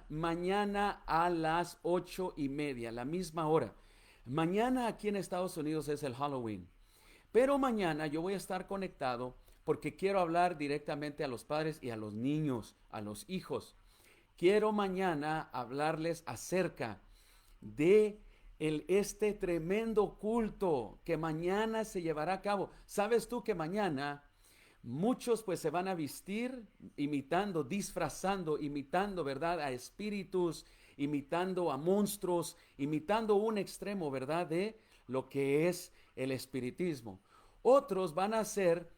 mañana a las 8:30, la misma hora. Mañana aquí en Estados Unidos es el Halloween. Pero mañana yo voy a estar conectado porque quiero hablar directamente a los padres y a los niños, a los hijos. Quiero mañana hablarles acerca de este tremendo culto que mañana se llevará a cabo. ¿Sabes tú que mañana muchos pues se van a vestir imitando, disfrazando, imitando, ¿verdad? A espíritus, imitando a monstruos, imitando un extremo, ¿verdad? De lo que es el espiritismo. Otros van a hacer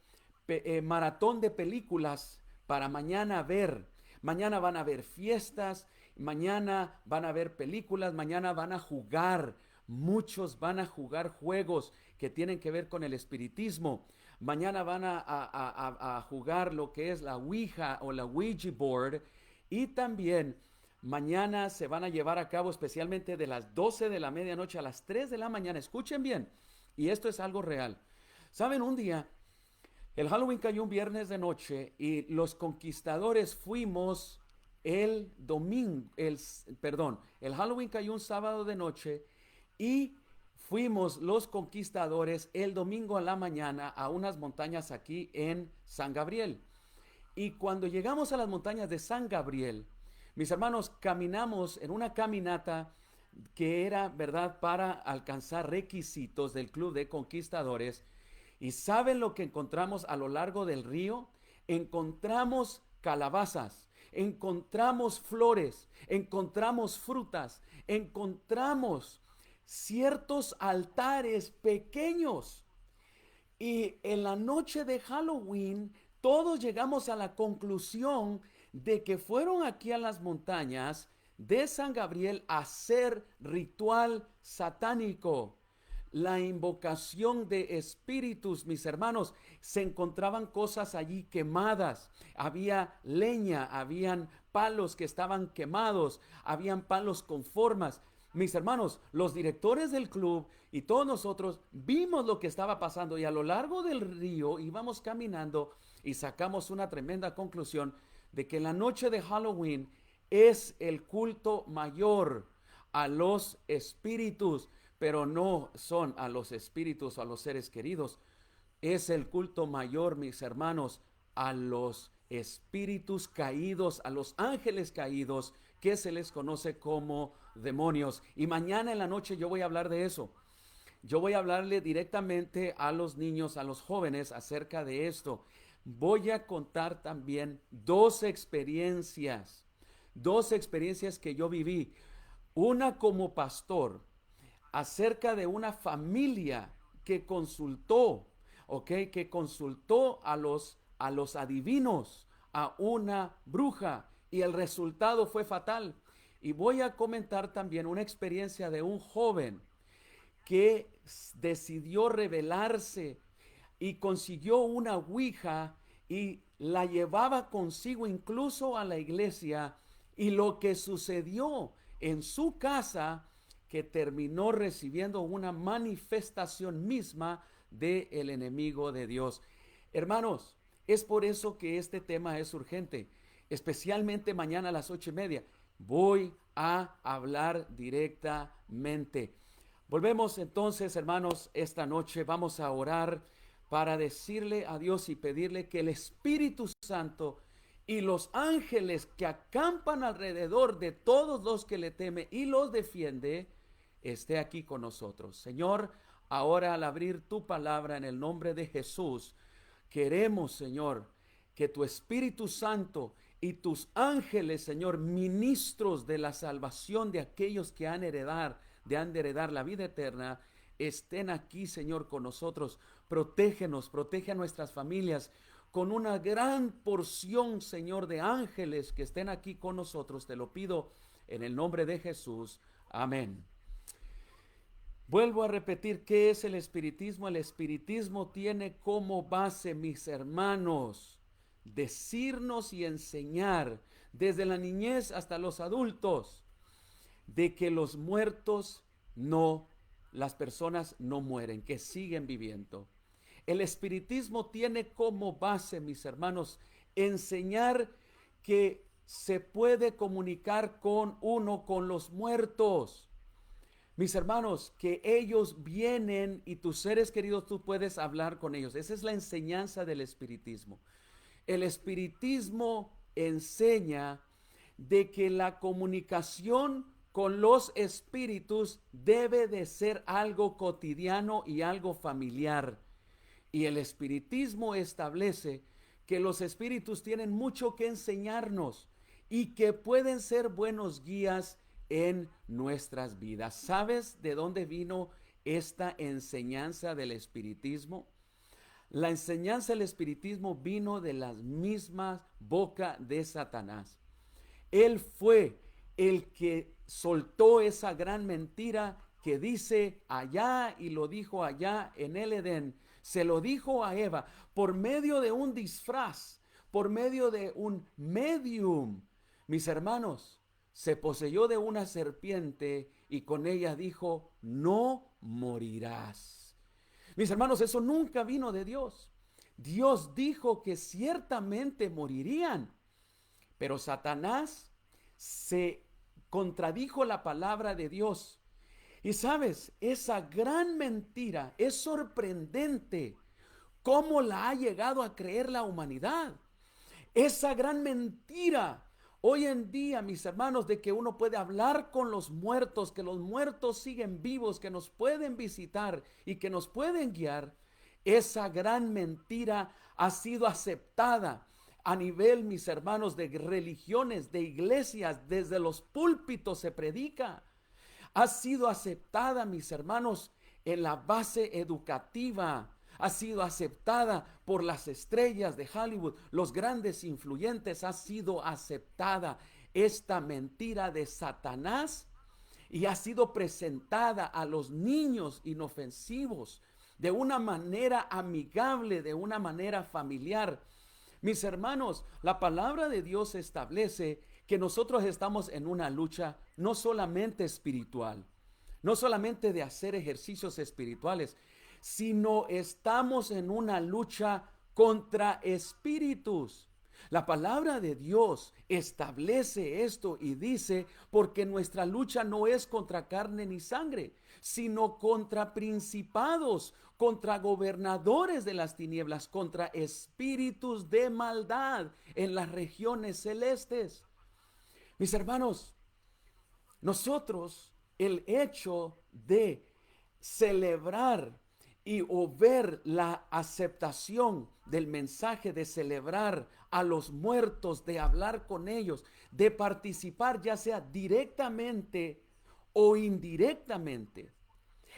maratón de películas para mañana ver. Mañana van a ver fiestas, mañana van a ver películas, mañana van a jugar. Muchos van a jugar juegos que tienen que ver con el espiritismo. Mañana van a jugar lo que es la Ouija o la Ouija board. Y también mañana se van a llevar a cabo especialmente de las 12 de la medianoche a las 3 de la mañana. Escuchen bien. Y esto es algo real. ¿Saben? Un día el Halloween cayó un viernes de noche y los conquistadores fuimos el domingo, perdón, el Halloween cayó un sábado de noche y fuimos los conquistadores el domingo a la mañana a unas montañas aquí en San Gabriel. Y cuando llegamos a las montañas de San Gabriel, mis hermanos, caminamos en una caminata que era, ¿verdad?, para alcanzar requisitos del Club de Conquistadores. ¿Y saben lo que encontramos a lo largo del río? Encontramos calabazas, encontramos flores, encontramos frutas, encontramos ciertos altares pequeños. Y en la noche de Halloween, todos llegamos a la conclusión de que fueron aquí a las montañas de San Gabriel a hacer ritual satánico. La invocación de espíritus, mis hermanos, se encontraban cosas allí quemadas, había leña, habían palos que estaban quemados, habían palos con formas. Mis hermanos, los directores del club y todos nosotros vimos lo que estaba pasando y a lo largo del río íbamos caminando y sacamos una tremenda conclusión de que la noche de Halloween es el culto mayor a los espíritus, pero no son a los espíritus o a los seres queridos. Es el culto mayor, mis hermanos, a los espíritus caídos, a los ángeles caídos, que se les conoce como demonios. Y mañana en la noche yo voy a hablar de eso. Yo voy a hablarle directamente a los niños, a los jóvenes acerca de esto. Voy a contar también dos experiencias que yo viví. Una como pastor acerca de una familia que consultó, ¿ok? Que consultó a los adivinos, a una bruja, y el resultado fue fatal. Y voy a comentar también una experiencia de un joven que decidió rebelarse y consiguió una ouija y la llevaba consigo incluso a la iglesia, y lo que sucedió en su casa que terminó recibiendo una manifestación misma del enemigo de Dios. Hermanos, es por eso que este tema es urgente, especialmente mañana a las 8:30. Voy a hablar directamente. Volvemos entonces, hermanos, esta noche vamos a orar para decirle a Dios y pedirle que el Espíritu Santo y los ángeles que acampan alrededor de todos los que le temen y los defiende, esté aquí con nosotros. Señor, ahora al abrir tu palabra en el nombre de Jesús, queremos, Señor, que tu Espíritu Santo y tus ángeles, Señor, ministros de la salvación de aquellos que han de heredar la vida eterna, estén aquí, Señor, con nosotros. Protégenos, protege a nuestras familias con una gran porción, Señor, de ángeles que estén aquí con nosotros. Te lo pido en el nombre de Jesús. Amén. Vuelvo a repetir, ¿qué es el espiritismo? El espiritismo tiene como base, mis hermanos, decirnos y enseñar desde la niñez hasta los adultos de que los muertos no, las personas no mueren, que siguen viviendo. El espiritismo tiene como base, mis hermanos, enseñar que se puede comunicar con uno, con los muertos. Mis hermanos, que ellos vienen y tus seres queridos tú puedes hablar con ellos. Esa es la enseñanza del espiritismo. El espiritismo enseña de que la comunicación con los espíritus debe de ser algo cotidiano y algo familiar. Y el espiritismo establece que los espíritus tienen mucho que enseñarnos y que pueden ser buenos guías en nuestras vidas. ¿Sabes de dónde vino esta enseñanza del espiritismo? La enseñanza del espiritismo vino de las mismas boca de Satanás. Él fue el que soltó esa gran mentira que dice allá y lo dijo allá en el Edén. Se lo dijo a Eva por medio de un disfraz, por medio de un medium. Mis hermanos, se poseyó de una serpiente y con ella dijo, no morirás. Mis hermanos, eso nunca vino de Dios. Dios dijo que ciertamente morirían, pero Satanás se contradijo la palabra de Dios. Y sabes, esa gran mentira es sorprendente cómo la ha llegado a creer la humanidad. Esa gran mentira hoy en día, mis hermanos, de que uno puede hablar con los muertos, que los muertos siguen vivos, que nos pueden visitar y que nos pueden guiar, esa gran mentira ha sido aceptada a nivel, mis hermanos, de religiones, de iglesias, desde los púlpitos se predica. Ha sido aceptada, mis hermanos, en la base educativa. Ha sido aceptada por las estrellas de Hollywood, los grandes influyentes. Ha sido aceptada esta mentira de Satanás y ha sido presentada a los niños inofensivos de una manera amigable, de una manera familiar. Mis hermanos, la palabra de Dios establece que nosotros estamos en una lucha no solamente espiritual, no solamente de hacer ejercicios espirituales, sino estamos en una lucha contra espíritus. La palabra de Dios establece esto y dice, porque nuestra lucha no es contra carne ni sangre, sino contra principados, contra gobernadores de las tinieblas, contra espíritus de maldad en las regiones celestes. Mis hermanos, nosotros, el hecho de celebrar o ver la aceptación del mensaje de celebrar a los muertos, de hablar con ellos, de participar ya sea directamente o indirectamente.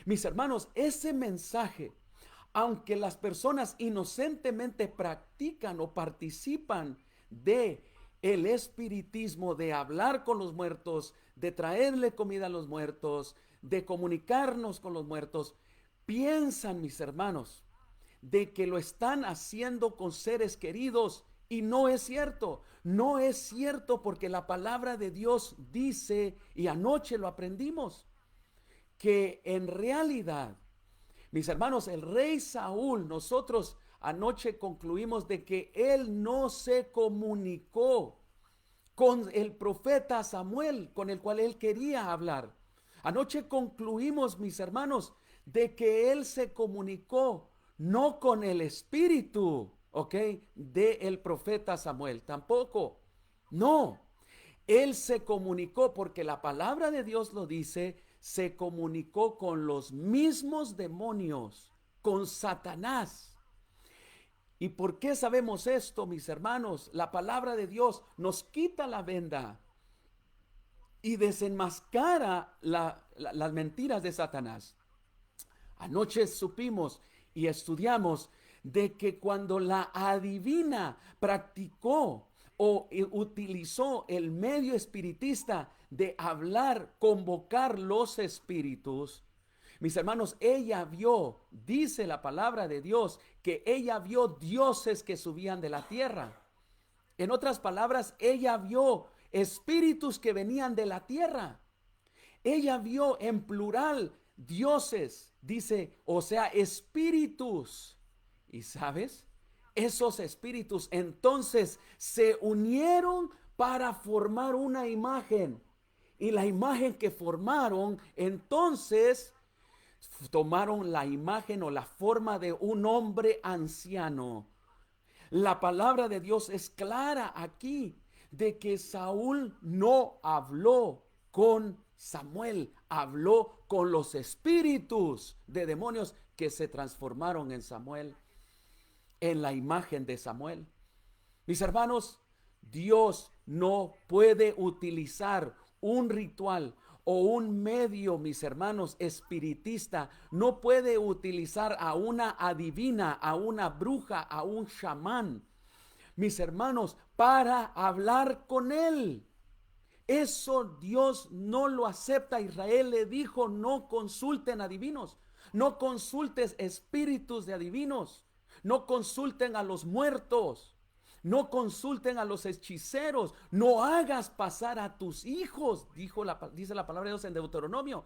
Mis hermanos, ese mensaje, aunque las personas inocentemente practican o participan de el espiritismo, de hablar con los muertos, de traerle comida a los muertos, de comunicarnos con los muertos, piensan, mis hermanos, de que lo están haciendo con seres queridos y no es cierto. No es cierto porque la palabra de Dios dice, y anoche lo aprendimos, que en realidad, mis hermanos, el rey Saúl, nosotros anoche concluimos de que él no se comunicó con el profeta Samuel, con el cual él quería hablar. Anoche concluimos, mis hermanos, de que él se comunicó no con el espíritu, ¿ok? De el profeta Samuel, tampoco. No, él se comunicó porque la palabra de Dios lo dice, se comunicó con los mismos demonios, con Satanás. ¿Y por qué sabemos esto, mis hermanos? La palabra de Dios nos quita la venda y desenmascara las mentiras de Satanás. Anoche supimos y estudiamos de que cuando la adivina practicó o utilizó el medio espiritista de hablar, convocar los espíritus, mis hermanos, ella vio, dice la palabra de Dios, que ella vio dioses que subían de la tierra. En otras palabras, ella vio espíritus que venían de la tierra. Ella vio en plural dioses, dice, o sea, espíritus. ¿Y sabes? Esos espíritus entonces se unieron para formar una imagen. Y la imagen que formaron, entonces tomaron la imagen o la forma de un hombre anciano. La palabra de Dios es clara aquí de que Saúl no habló con Samuel, habló con los espíritus de demonios que se transformaron en Samuel, en la imagen de Samuel. Mis hermanos, Dios no puede utilizar un ritual o un medio, mis hermanos, espiritista. No puede utilizar a una adivina, a una bruja, a un chamán, mis hermanos, para hablar con él. Eso Dios no lo acepta. Israel le dijo: no consulten adivinos, no consultes espíritus de adivinos, no consulten a los muertos, no consulten a los hechiceros, no hagas pasar a tus hijos, dice la palabra de Dios en Deuteronomio,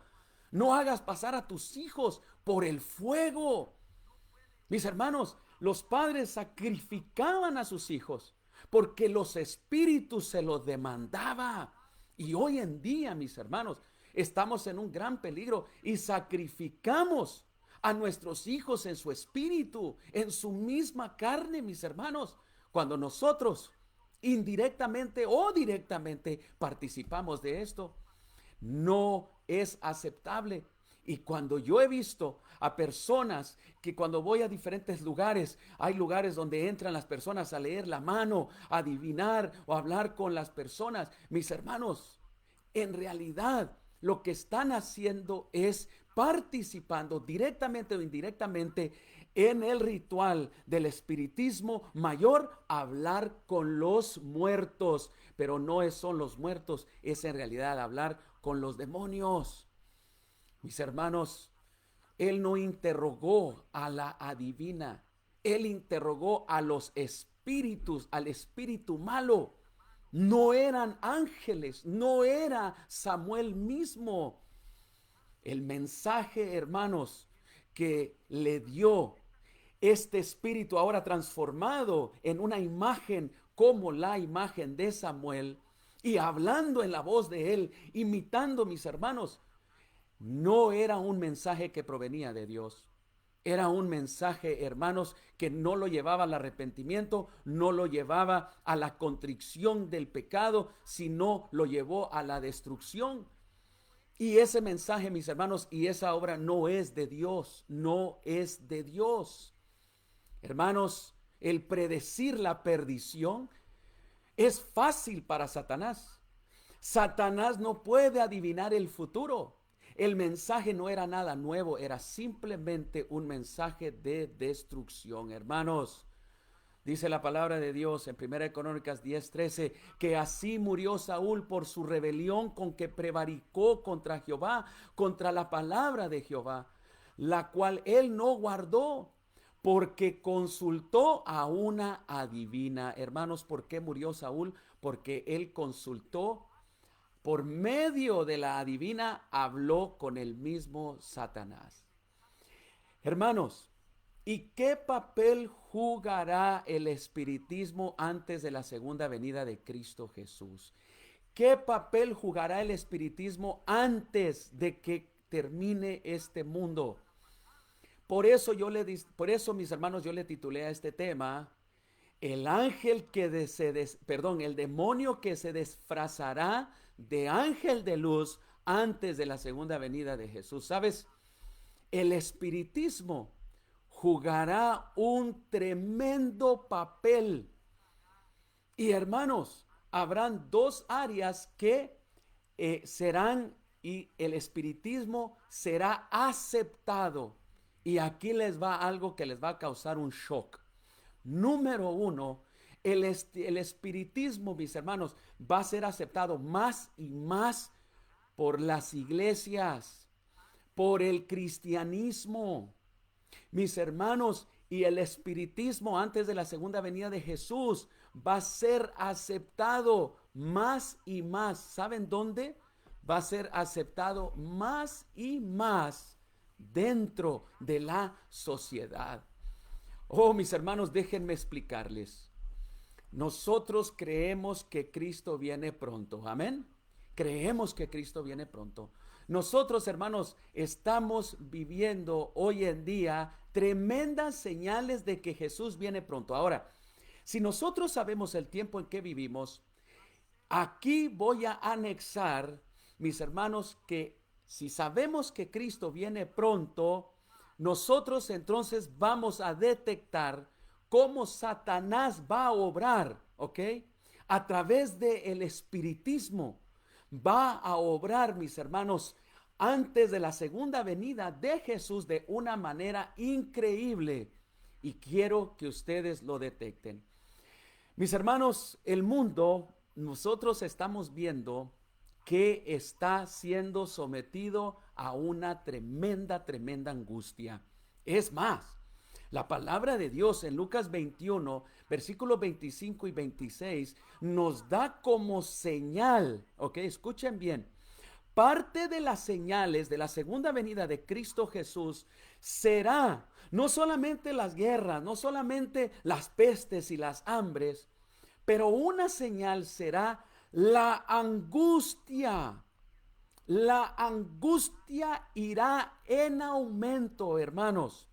no hagas pasar a tus hijos por el fuego. Mis hermanos, los padres sacrificaban a sus hijos porque los espíritus se los demandaban. Y hoy en día, mis hermanos, estamos en un gran peligro y sacrificamos a nuestros hijos en su espíritu, en su misma carne, mis hermanos, cuando nosotros indirectamente o directamente participamos de esto. No es aceptable. Y cuando yo he visto a personas que cuando voy a diferentes lugares, hay lugares donde entran las personas a leer la mano, a adivinar o a hablar con las personas, mis hermanos, en realidad lo que están haciendo es participando directamente o indirectamente en el ritual del espiritismo mayor, hablar con los muertos. Pero no son los muertos, es en realidad hablar con los demonios. Mis hermanos, él no interrogó a la adivina, él interrogó a los espíritus, al espíritu malo. No eran ángeles, no era Samuel mismo. El mensaje, hermanos, que le dio este espíritu ahora transformado en una imagen como la imagen de Samuel y hablando en la voz de él, imitando, mis hermanos, no era un mensaje que provenía de Dios. Era un mensaje, hermanos, que no lo llevaba al arrepentimiento, no lo llevaba a la contrición del pecado, sino lo llevó a la destrucción. Y ese mensaje, mis hermanos, y esa obra no es de Dios, no es de Dios. Hermanos, el predecir la perdición es fácil para Satanás. Satanás no puede adivinar el futuro. El mensaje no era nada nuevo, era simplemente un mensaje de destrucción, hermanos. Dice la palabra de Dios en 1 Crónicas 10:13, que así murió Saúl por su rebelión con que prevaricó contra Jehová, contra la palabra de Jehová, la cual él no guardó, porque consultó a una adivina. Hermanos, ¿por qué murió Saúl? Porque él consultó. Por medio de la adivina habló con el mismo Satanás. Hermanos, ¿y qué papel jugará el espiritismo antes de la segunda venida de Cristo Jesús? ¿Qué papel jugará el espiritismo antes de que termine este mundo? Por eso, mis hermanos, yo le titulé a este tema: el demonio que se disfrazará de ángel de luz antes de la segunda venida de Jesús. ¿Sabes? El espiritismo jugará un tremendo papel. Y hermanos, habrán dos áreas que serán, y el espiritismo será aceptado. Y aquí les va algo que les va a causar un shock. Número uno, el espiritismo, mis hermanos, va a ser aceptado más y más por las iglesias, por el cristianismo. Mis hermanos, y el espiritismo antes de la segunda venida de Jesús va a ser aceptado más y más. ¿Saben dónde? Va a ser aceptado más y más dentro de la sociedad. Oh, mis hermanos, déjenme explicarles. nosotros creemos que Cristo viene pronto. Amén. Creemos que Cristo viene pronto. Nosotros, hermanos, estamos viviendo hoy en día tremendas señales de que Jesús viene pronto. Ahora, si nosotros sabemos el tiempo en que vivimos, aquí voy a anexar, mis hermanos, que si sabemos que Cristo viene pronto, nosotros entonces vamos a detectar cómo Satanás va a obrar, ¿ok? A través del espiritismo. Va a obrar, mis hermanos, antes de la segunda venida de Jesús de una manera increíble. Y quiero que ustedes lo detecten. Mis hermanos, el mundo, nosotros estamos viendo que está siendo sometido a una tremenda, tremenda angustia. Es más, la palabra de Dios en Lucas 21, versículos 25 y 26, nos da como señal, ok, escuchen bien, parte de las señales de la segunda venida de Cristo Jesús será no solamente las guerras, no solamente las pestes y las hambres, pero una señal será la angustia. La angustia irá en aumento, hermanos,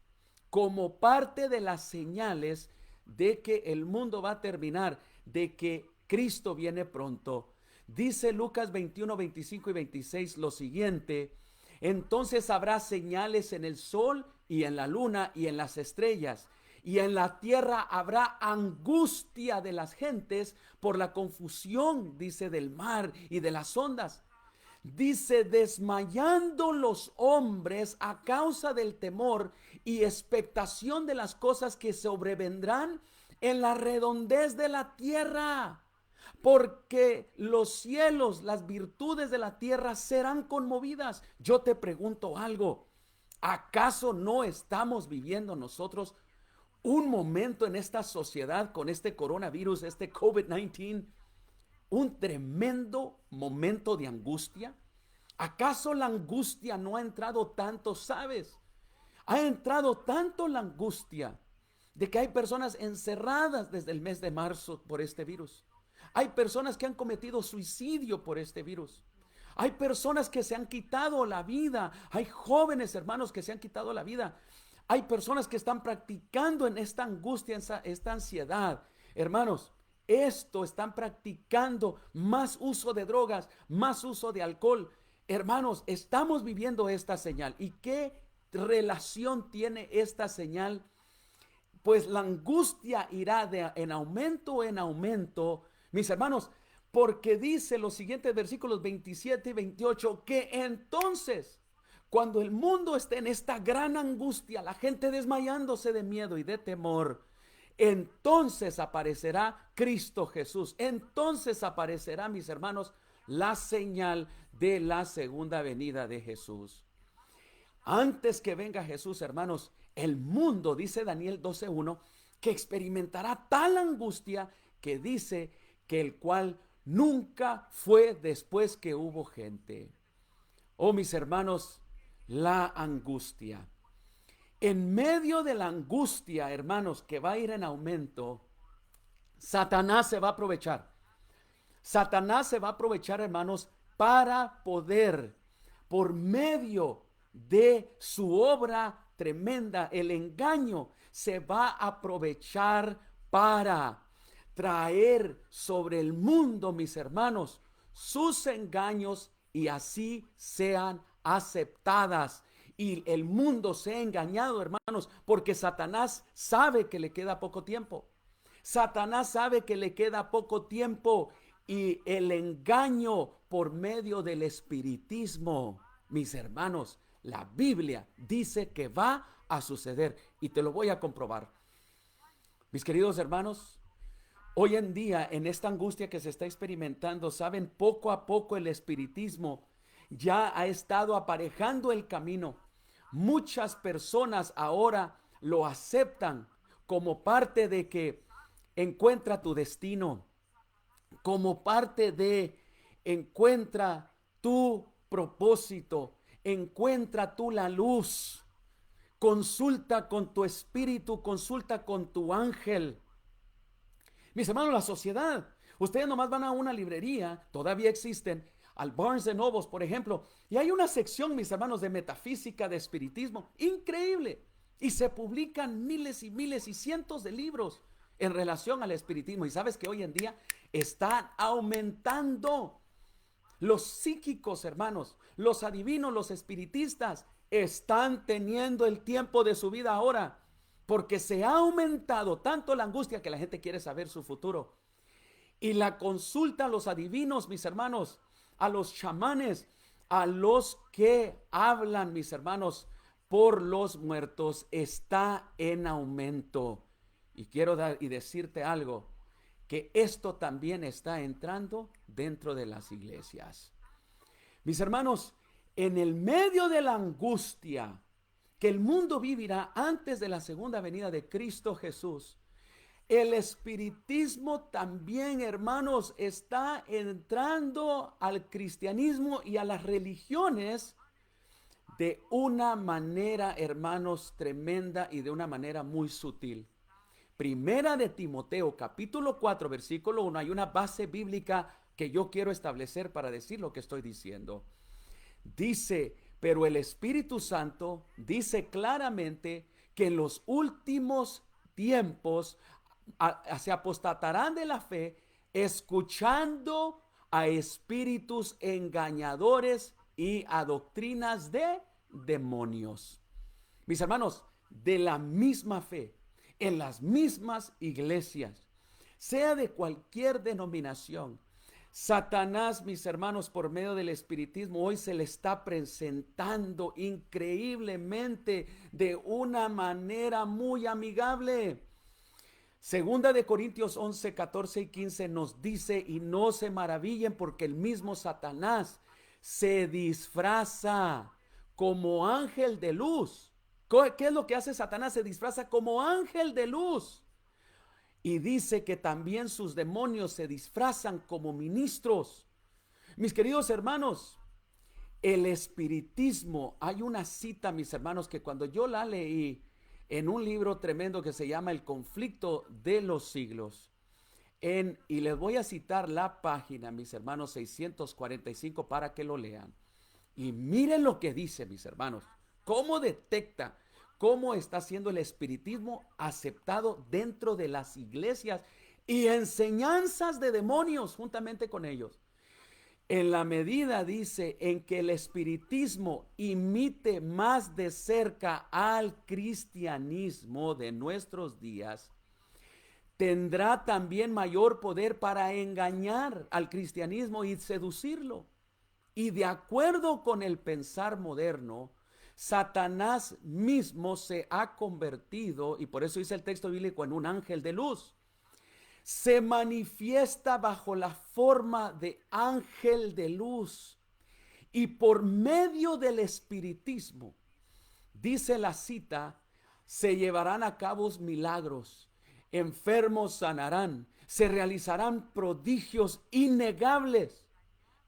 como parte de las señales de que el mundo va a terminar, de que Cristo viene pronto. Dice Lucas 21, 25 y 26 lo siguiente: entonces habrá señales en el sol y en la luna y en las estrellas, y en la tierra habrá angustia de las gentes por la confusión, dice, del mar y de las ondas. Dice, desmayando los hombres a causa del temor y expectación de las cosas que sobrevendrán en la redondez de la tierra. Porque los cielos, las virtudes de la tierra serán conmovidas. Yo te pregunto algo, ¿acaso no estamos viviendo nosotros un momento en esta sociedad con este coronavirus, este COVID-19, un tremendo momento de angustia? ¿Acaso la angustia no ha entrado tanto, sabes? Ha entrado tanto la angustia de que hay personas encerradas desde el mes de marzo por este virus. Hay personas que han cometido suicidio por este virus. Hay personas que se han quitado la vida. Hay jóvenes hermanos que se han quitado la vida. Hay personas que están practicando en esta angustia, en esta ansiedad. Hermanos, esto están practicando más uso de drogas, más uso de alcohol. Hermanos, estamos viviendo esta señal. ¿Y qué relación tiene esta señal? Pues la angustia irá en aumento, mis hermanos, porque dice los siguientes versículos 27 y 28, que entonces, cuando el mundo esté en esta gran angustia, la gente desmayándose de miedo y de temor, entonces aparecerá Cristo Jesús. Entonces aparecerá, mis hermanos, la señal de la segunda venida de Jesús. Antes que venga Jesús, hermanos, el mundo, dice Daniel 12:1, que experimentará tal angustia que dice que el cual nunca fue después que hubo gente. Oh, mis hermanos, la angustia. En medio de la angustia, hermanos, que va a ir en aumento, Satanás se va a aprovechar. Satanás se va a aprovechar, hermanos, para poder, por medio de su obra tremenda, el engaño, se va a aprovechar para traer sobre el mundo, mis hermanos, sus engaños y así sean aceptadas. Y el mundo se ha engañado, hermanos, porque Satanás sabe que le queda poco tiempo. Satanás sabe que le queda poco tiempo y el engaño por medio del espiritismo, mis hermanos, la Biblia dice que va a suceder y te lo voy a comprobar. Mis queridos hermanos, hoy en día en esta angustia que se está experimentando, saben, poco a poco el espiritismo ya ha estado aparejando el camino. Muchas personas ahora lo aceptan como parte de que encuentra tu destino, como parte de encuentra tu propósito, encuentra tú la luz, consulta con tu espíritu, consulta con tu ángel. Mis hermanos, la sociedad. Ustedes nomás van a una librería, todavía existen, al Barnes Noble, por ejemplo, y hay una sección, mis hermanos, de metafísica, de espiritismo, increíble. Y se publican miles y miles y cientos de libros en relación al espiritismo. Y sabes que hoy en día están aumentando. Los psíquicos, hermanos, los adivinos, los espiritistas, están teniendo el tiempo de su vida ahora, porque se ha aumentado tanto la angustia que la gente quiere saber su futuro. Y la consulta a los adivinos, mis hermanos, a los chamanes, a los que hablan, mis hermanos, por los muertos, está en aumento. Y quiero decirte algo, que esto también está entrando dentro de las iglesias. Mis hermanos, en el medio de la angustia que el mundo vivirá antes de la segunda venida de Cristo Jesús, el espiritismo también, hermanos, está entrando al cristianismo y a las religiones de una manera, hermanos, tremenda y de una manera muy sutil. Primera de Timoteo, capítulo 4, versículo 1, hay una base bíblica que yo quiero establecer para decir lo que estoy diciendo. Dice, pero el Espíritu Santo dice claramente que en los últimos tiempos se apostatarán de la fe, escuchando a espíritus engañadores y a doctrinas de demonios. Mis hermanos, de la misma fe, en las mismas iglesias, sea de cualquier denominación, Satanás, mis hermanos, por medio del espiritismo, hoy se le está presentando increíblemente de una manera muy amigable. Segunda de Corintios 11, 14 y 15 nos dice, y no se maravillen porque el mismo Satanás se disfraza como ángel de luz. ¿Qué es lo que hace Satanás? Se disfraza como ángel de luz. Y dice que también sus demonios se disfrazan como ministros. Mis queridos hermanos, el espiritismo, hay una cita, mis hermanos, que cuando yo la leí en un libro tremendo que se llama El conflicto de los siglos, y les voy a citar la página, mis hermanos, 645, para que lo lean. Y miren lo que dice, mis hermanos, cómo detecta cómo está siendo el espiritismo aceptado dentro de las iglesias y enseñanzas de demonios juntamente con ellos. En la medida, dice, en que el espiritismo imite más de cerca al cristianismo de nuestros días, tendrá también mayor poder para engañar al cristianismo y seducirlo. Y de acuerdo con el pensar moderno, Satanás mismo se ha convertido, y por eso dice el texto bíblico, en un ángel de luz. Se manifiesta bajo la forma de ángel de luz y por medio del espiritismo, dice la cita, se llevarán a cabo milagros, enfermos sanarán, se realizarán prodigios innegables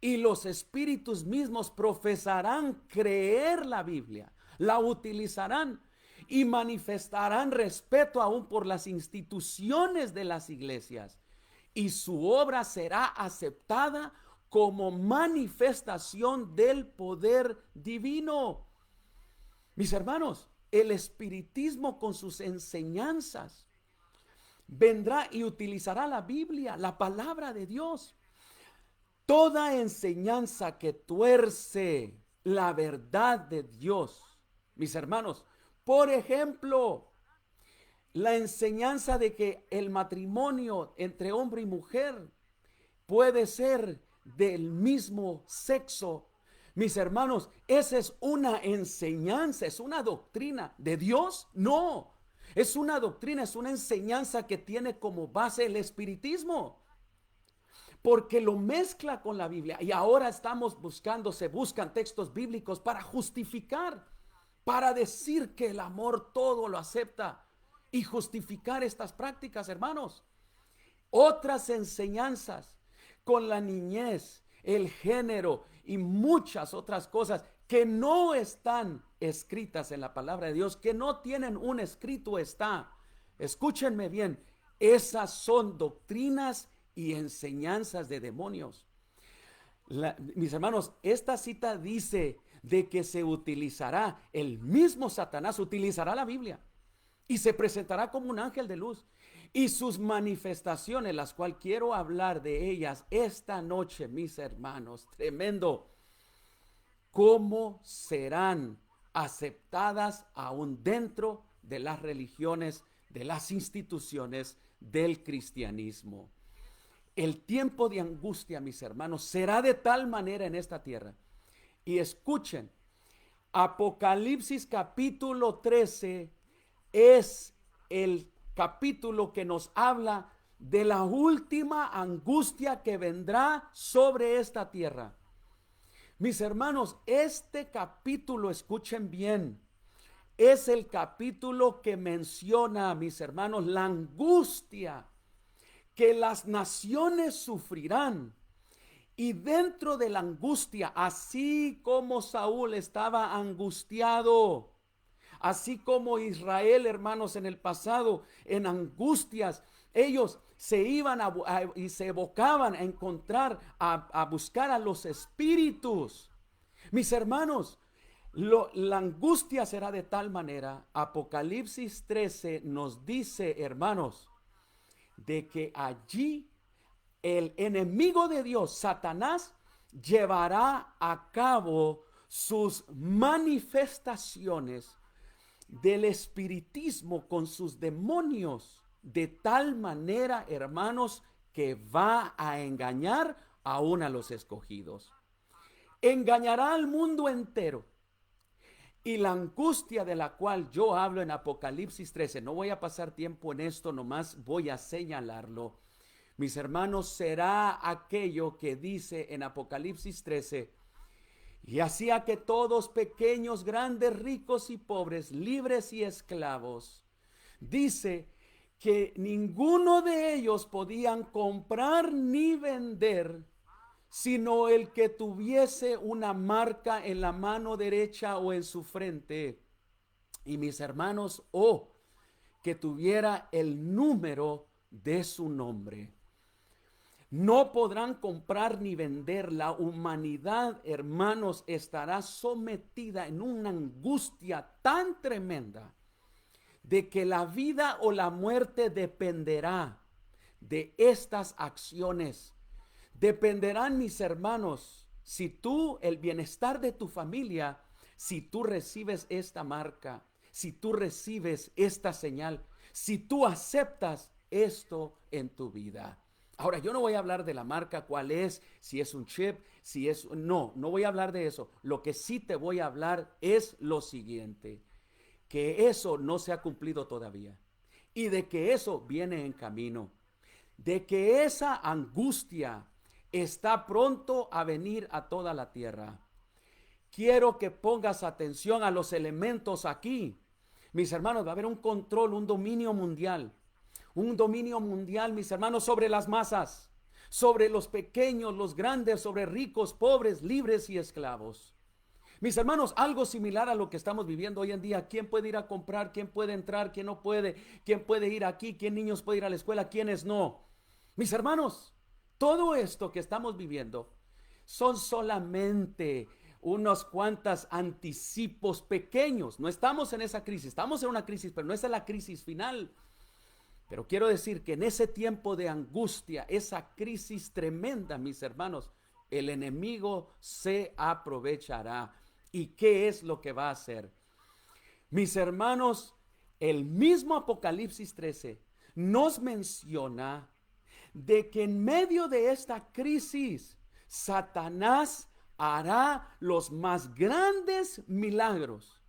y los espíritus mismos profesarán creer la Biblia, la utilizarán y manifestarán respeto aún por las instituciones de las iglesias, y su obra será aceptada como manifestación del poder divino. Mis hermanos, el espiritismo con sus enseñanzas vendrá y utilizará la Biblia, la palabra de Dios. Toda enseñanza que tuerce la verdad de Dios, mis hermanos, por ejemplo, la enseñanza de que el matrimonio entre hombre y mujer puede ser del mismo sexo. Mis hermanos, esa es una enseñanza, es una doctrina de Dios. No, es una doctrina, es una enseñanza que tiene como base el espiritismo, porque lo mezcla con la Biblia. Y ahora se buscan textos bíblicos para justificar, para decir que el amor todo lo acepta y justificar estas prácticas, hermanos. Otras enseñanzas con la niñez, el género y muchas otras cosas que no están escritas en la palabra de Dios, que no tienen un escrito escúchenme bien, Esas son doctrinas y enseñanzas de demonios. Mis hermanos, esta cita dice de que se utilizará, el mismo Satanás utilizará la Biblia y se presentará como un ángel de luz. Y sus manifestaciones, las cuales quiero hablar de ellas esta noche, mis hermanos, tremendo, cómo serán aceptadas aún dentro de las religiones, de las instituciones del cristianismo. El tiempo de angustia, mis hermanos, será de tal manera en esta tierra. Y escuchen, Apocalipsis capítulo 13 es el capítulo que nos habla de la última angustia que vendrá sobre esta tierra. Mis hermanos, este capítulo, escuchen bien, es el capítulo que menciona, mis hermanos, la angustia que las naciones sufrirán. Y dentro de la angustia, así como Saúl estaba angustiado, así como Israel, hermanos, en el pasado, en angustias, ellos se iban y se evocaban a encontrar, a buscar a los espíritus. Mis hermanos, la angustia será de tal manera. Apocalipsis 13 nos dice, hermanos, de que allí el enemigo de Dios, Satanás, llevará a cabo sus manifestaciones del espiritismo con sus demonios, de tal manera, hermanos, que va a engañar aún a los escogidos. Engañará al mundo entero. Y la angustia de la cual yo hablo en Apocalipsis 13, no voy a pasar tiempo en esto, nomás voy a señalarlo. Mis hermanos, será aquello que dice en Apocalipsis 13, y hacía que todos, pequeños, grandes, ricos y pobres, libres y esclavos, dice que ninguno de ellos podían comprar ni vender, sino el que tuviese una marca en la mano derecha o en su frente. Y mis hermanos, que tuviera el número de su nombre. No podrán comprar ni vender. La humanidad, hermanos, estará sometida en una angustia tan tremenda de que la vida o la muerte dependerá de estas acciones. Dependerán, mis hermanos, si tú, el bienestar de tu familia, si tú recibes esta marca, si tú recibes esta señal, si tú aceptas esto en tu vida. Ahora, yo no voy a hablar de la marca, cuál es, si es un chip, si es... No voy a hablar de eso. Lo que sí te voy a hablar es lo siguiente, que eso no se ha cumplido todavía y de que eso viene en camino, de que esa angustia está pronto a venir a toda la tierra. Quiero que pongas atención a los elementos aquí. Mis hermanos, va a haber un control, un dominio mundial, mis hermanos, sobre las masas, sobre los pequeños, los grandes, sobre ricos, pobres, libres y esclavos. Mis hermanos, algo similar a lo que estamos viviendo hoy en día. ¿Quién puede ir a comprar? ¿Quién puede entrar? ¿Quién no puede? ¿Quién puede ir aquí? ¿Quién niños puede ir a la escuela? ¿Quiénes no? Mis hermanos, todo esto que estamos viviendo son solamente unos cuantos anticipos pequeños. No estamos en esa crisis, estamos en una crisis, pero no es la crisis final. Pero quiero decir que en ese tiempo de angustia, esa crisis tremenda, mis hermanos, el enemigo se aprovechará. ¿Y qué es lo que va a hacer? Mis hermanos, el mismo Apocalipsis 13 nos menciona de que en medio de esta crisis, Satanás hará los más grandes milagros.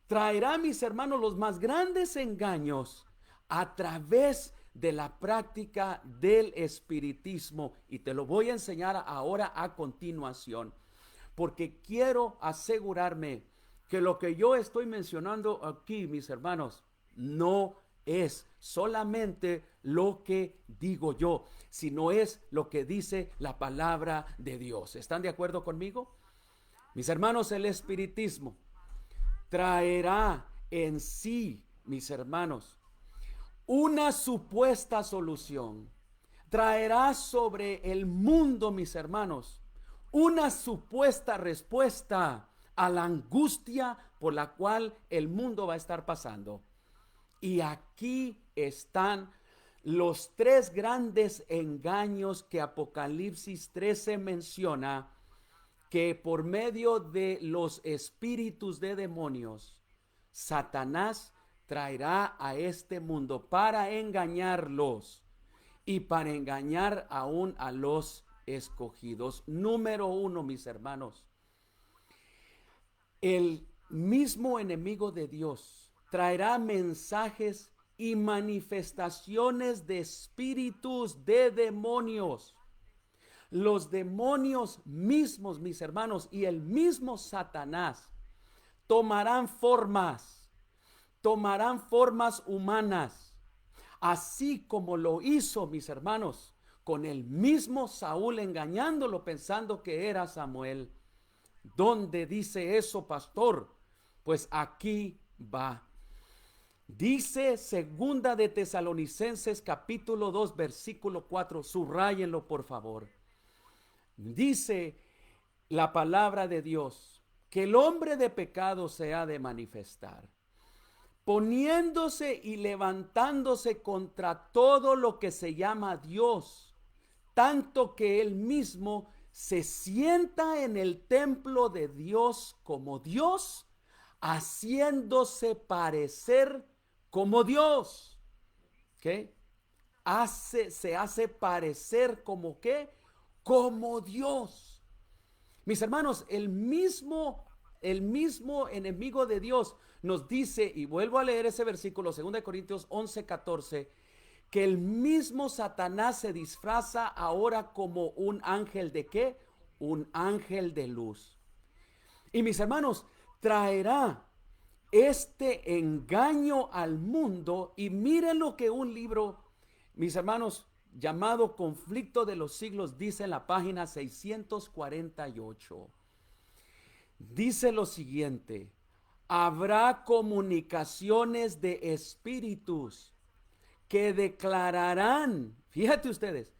Traerá, mis hermanos, los más grandes engaños a través de la práctica del espiritismo. Y te lo voy a enseñar ahora a continuación, porque quiero asegurarme que lo que yo estoy mencionando aquí, mis hermanos, no es solamente lo que digo yo, sino es lo que dice la palabra de Dios. ¿Están de acuerdo conmigo? Mis hermanos, el espiritismo traerá en sí, mis hermanos, una supuesta solución. Traerá sobre el mundo, mis hermanos, una supuesta respuesta a la angustia por la cual el mundo va a estar pasando. Y aquí están los tres grandes engaños que Apocalipsis 13 menciona, que por medio de los espíritus de demonios, Satanás traerá a este mundo para engañarlos y para engañar aún a los escogidos. Número uno, mis hermanos, el mismo enemigo de Dios traerá mensajes y manifestaciones de espíritus de demonios. Los demonios mismos, mis hermanos, y el mismo Satanás tomarán formas humanas, así como lo hizo, mis hermanos, con el mismo Saúl, engañándolo pensando que era Samuel. ¿Dónde dice eso, pastor? Pues aquí va. Dice segunda de Tesalonicenses capítulo 2 versículo 4, subrayenlo por favor. Dice la palabra de Dios que el hombre de pecado se ha de manifestar, poniéndose y levantándose contra todo lo que se llama Dios, tanto que él mismo se sienta en el templo de Dios como Dios, haciéndose parecer como Dios. ¿Qué? Se hace parecer como ¿qué? Como Dios. Mis hermanos, el mismo enemigo de Dios nos dice, y vuelvo a leer ese versículo, 2 Corintios 11:14, que el mismo Satanás se disfraza ahora como un ángel de ¿qué? Un ángel de luz. Y mis hermanos, traerá este engaño al mundo. Y miren lo que un libro, mis hermanos, llamado Conflicto de los Siglos, dice en la página 648. Dice lo siguiente: habrá comunicaciones de espíritus que declararán, fíjate ustedes,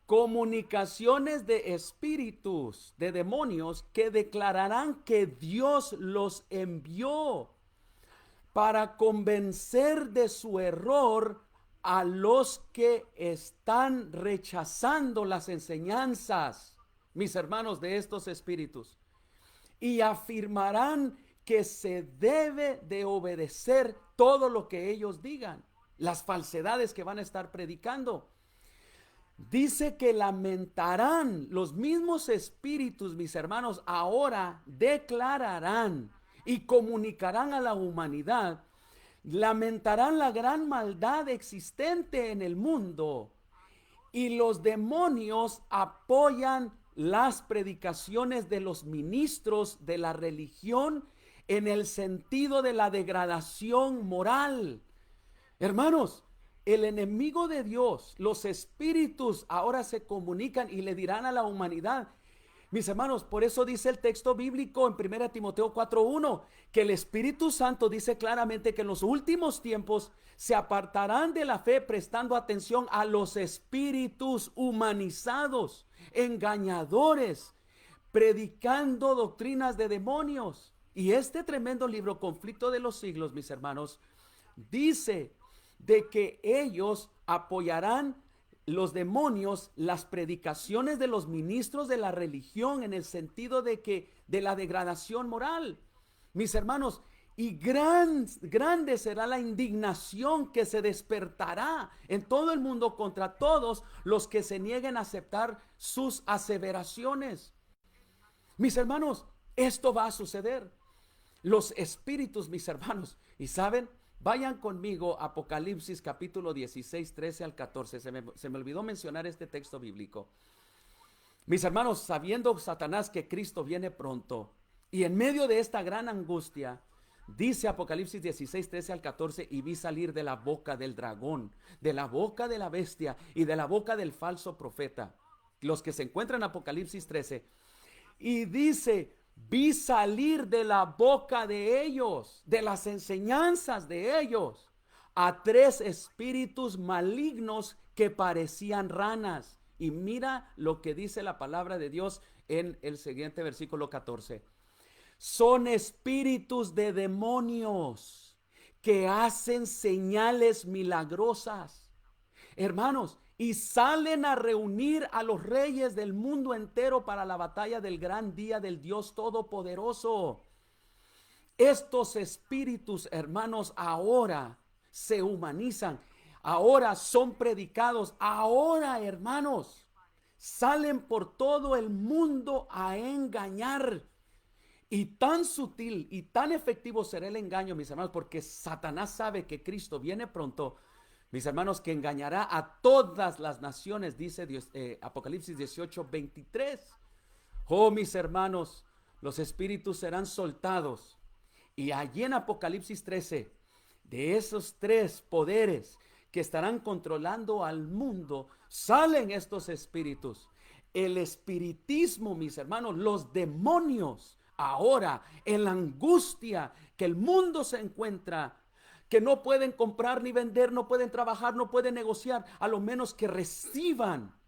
comunicaciones de espíritus, de demonios, que declararán que Dios los envió para convencer de su error a los que están rechazando las enseñanzas, mis hermanos, de estos espíritus, y afirmarán que se debe de obedecer todo lo que ellos digan, las falsedades que van a estar predicando. Dice que lamentarán, los mismos espíritus, mis hermanos, ahora declararán y comunicarán a la humanidad, lamentarán la gran maldad existente en el mundo, y los demonios apoyan las predicaciones de los ministros de la religión en el sentido de la degradación moral. Hermanos, el enemigo de Dios, los espíritus ahora se comunican y le dirán a la humanidad. Mis hermanos, por eso dice el texto bíblico en 1 Timoteo 4:1, que el Espíritu Santo dice claramente que en los últimos tiempos se apartarán de la fe, prestando atención a los espíritus humanizados, engañadores, predicando doctrinas de demonios. Y este tremendo libro, Conflicto de los Siglos, mis hermanos, dice de que ellos apoyarán, los demonios, las predicaciones de los ministros de la religión, en el sentido de que de la degradación moral, mis hermanos, y grande será la indignación que se despertará en todo el mundo contra todos los que se nieguen a aceptar sus aseveraciones. Mis hermanos, esto va a suceder. Los espíritus, mis hermanos, y saben, vayan conmigo a Apocalipsis capítulo 16, 13 al 14. Se me olvidó mencionar este texto bíblico. Mis hermanos, sabiendo Satanás que Cristo viene pronto, y en medio de esta gran angustia, dice Apocalipsis 16, 13 al 14, y vi salir de la boca del dragón, de la boca de la bestia y de la boca del falso profeta, los que se encuentran en Apocalipsis 13, y dice: vi salir de la boca de ellos, de las enseñanzas de ellos, a 3 espíritus malignos que parecían ranas. Y mira lo que dice la palabra de Dios en el siguiente versículo 14. Son espíritus de demonios que hacen señales milagrosas, hermanos, y salen a reunir a los reyes del mundo entero para la batalla del gran día del Dios Todopoderoso. Estos espíritus, hermanos, ahora se humanizan, ahora son predicados, ahora, hermanos, salen por todo el mundo a engañar. Y tan sutil y tan efectivo será el engaño, mis hermanos, porque Satanás sabe que Cristo viene pronto, mis hermanos, que engañará a todas las naciones, dice Dios, Apocalipsis 18:23. Oh, mis hermanos, los espíritus serán soltados. Y allí en Apocalipsis 13, de esos 3 poderes que estarán controlando al mundo, salen estos espíritus. El espiritismo, mis hermanos, los demonios, ahora en la angustia que el mundo se encuentra, que no pueden comprar ni vender, no pueden trabajar, no pueden negociar, a lo menos que reciban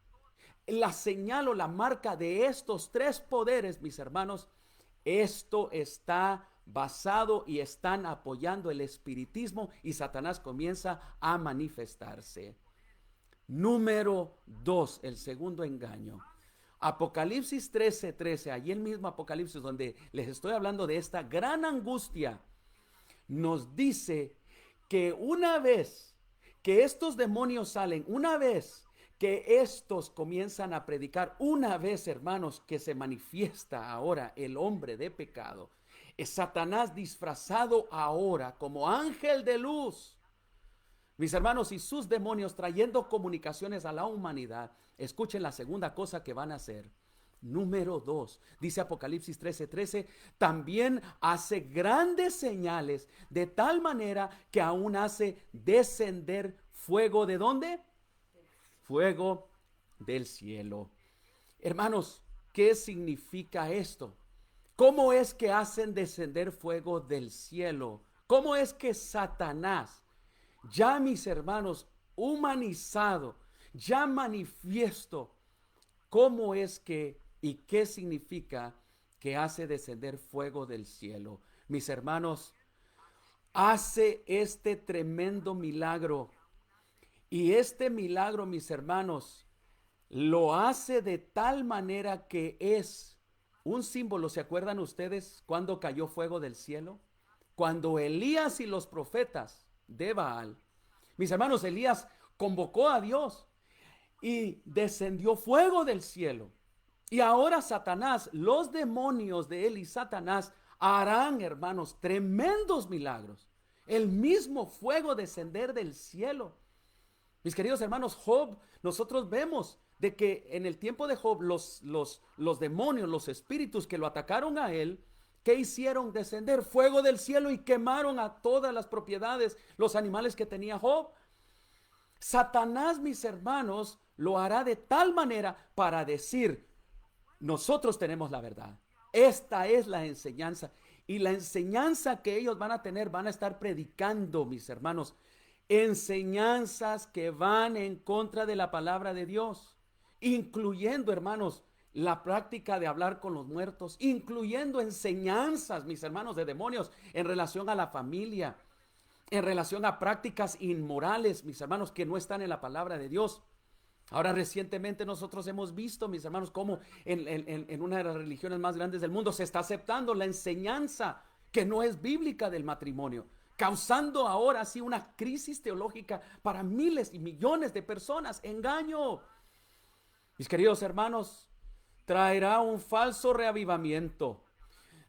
la señal o la marca de estos 3 poderes, mis hermanos. Esto está basado y están apoyando el espiritismo y Satanás comienza a manifestarse. Número 2, el segundo engaño. Apocalipsis 13:13, allí el mismo Apocalipsis donde les estoy hablando de esta gran angustia, nos dice que una vez que estos demonios salen, una vez que estos comienzan a predicar, una vez, hermanos, que se manifiesta ahora el hombre de pecado, es Satanás disfrazado ahora como ángel de luz, mis hermanos, y sus demonios trayendo comunicaciones a la humanidad. Escuchen la segunda cosa que van a hacer. Número 2, dice Apocalipsis 13:13, también hace grandes señales de tal manera que aún hace descender fuego. ¿De dónde? Fuego del cielo. Hermanos, ¿qué significa esto? ¿Cómo es que hacen descender fuego del cielo? ¿Cómo es que Satanás, ya mis hermanos, humanizado, ya manifiesto, cómo es que y qué significa que hace descender fuego del cielo? Mis hermanos, hace este tremendo milagro. Y este milagro, mis hermanos, lo hace de tal manera que es un símbolo. ¿Se acuerdan ustedes cuando cayó fuego del cielo? Cuando Elías y los profetas de Baal, mis hermanos, Elías convocó a Dios y descendió fuego del cielo. Y ahora Satanás, los demonios de él y Satanás harán, hermanos, tremendos milagros. El mismo fuego descender del cielo. Mis queridos hermanos, Job, nosotros vemos de que en el tiempo de Job, los demonios, los espíritus que lo atacaron a él, ¿qué hicieron? Descender fuego del cielo y quemaron a todas las propiedades, los animales que tenía Job. Satanás, mis hermanos, lo hará de tal manera para decir, nosotros tenemos la verdad. Esta es la enseñanza. Y la enseñanza que ellos van a tener, van a estar predicando, mis hermanos, enseñanzas que van en contra de la palabra de Dios, incluyendo, hermanos, la práctica de hablar con los muertos, incluyendo enseñanzas, mis hermanos, de demonios en relación a la familia, en relación a prácticas inmorales, mis hermanos, que no están en la palabra de Dios. Ahora recientemente nosotros hemos visto, mis hermanos, cómo en una de las religiones más grandes del mundo se está aceptando la enseñanza que no es bíblica del matrimonio, causando ahora sí una crisis teológica para miles y millones de personas. Engaño. Mis queridos hermanos, traerá un falso reavivamiento.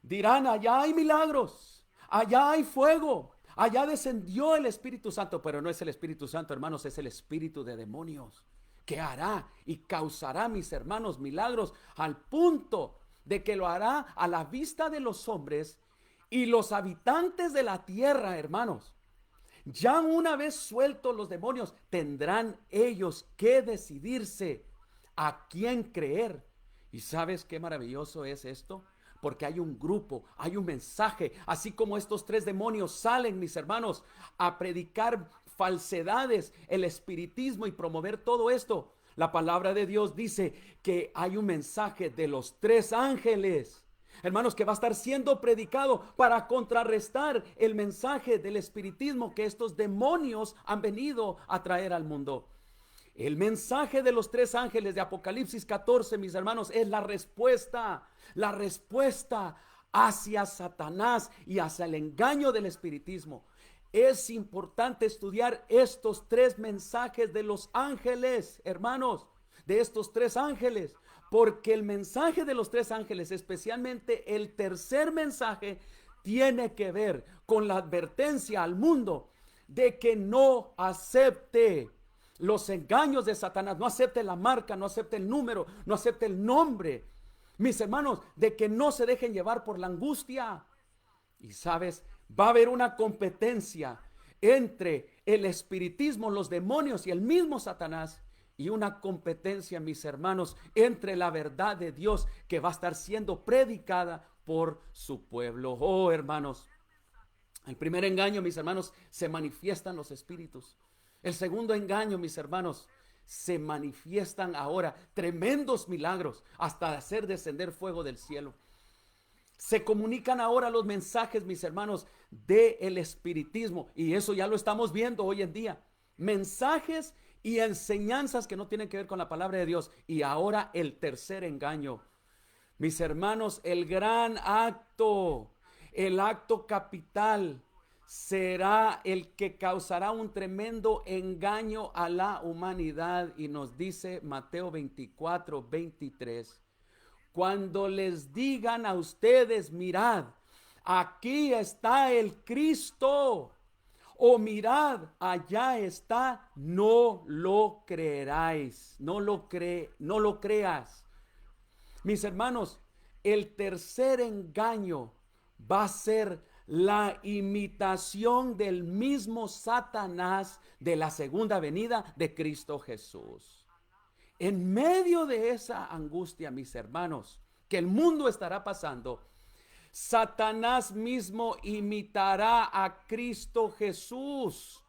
Dirán, allá hay milagros, allá hay fuego, allá descendió el Espíritu Santo, pero no es el Espíritu Santo, hermanos, es el espíritu de demonios, que hará y causará, mis hermanos, milagros al punto de que lo hará a la vista de los hombres y los habitantes de la tierra, hermanos. Ya una vez sueltos los demonios, tendrán ellos que decidirse a quién creer. ¿Y sabes qué maravilloso es esto? Porque hay un grupo, hay un mensaje, así como estos 3 demonios salen, mis hermanos, a predicar falsedades, el espiritismo y promover todo esto. La palabra de Dios dice que hay un mensaje de los 3 ángeles, hermanos, que va a estar siendo predicado para contrarrestar el mensaje del espiritismo que estos demonios han venido a traer al mundo. El mensaje de los 3 ángeles de Apocalipsis 14, mis hermanos, es la respuesta hacia Satanás y hacia el engaño del espiritismo. Es importante estudiar estos 3 mensajes de los ángeles, hermanos, de estos 3 ángeles, porque el mensaje de los 3 ángeles, especialmente el tercer mensaje, tiene que ver con la advertencia al mundo de que no acepte los engaños de Satanás, no acepte la marca, no acepte el número, no acepte el nombre, mis hermanos, de que no se dejen llevar por la angustia. Y sabes, va a haber una competencia entre el espiritismo, los demonios y el mismo Satanás, y una competencia, mis hermanos, entre la verdad de Dios que va a estar siendo predicada por su pueblo. Oh, hermanos, el primer engaño, mis hermanos, se manifiestan los espíritus. El segundo engaño, mis hermanos, se manifiestan ahora tremendos milagros hasta hacer descender fuego del cielo. Se comunican ahora los mensajes, mis hermanos, del espiritismo, y eso ya lo estamos viendo hoy en día. Mensajes y enseñanzas que no tienen que ver con la palabra de Dios. Y ahora el tercer engaño, mis hermanos, el gran acto, el acto capital, será el que causará un tremendo engaño a la humanidad. Y nos dice Mateo 24:23, cuando les digan a ustedes, mirad, aquí está el Cristo, o mirad, allá está, no lo creeráis, no lo creas. Mis hermanos, el tercer engaño va a ser la imitación del mismo Satanás de la segunda venida de Cristo Jesús. En medio de esa angustia, mis hermanos, que el mundo estará pasando, Satanás mismo imitará a Cristo Jesús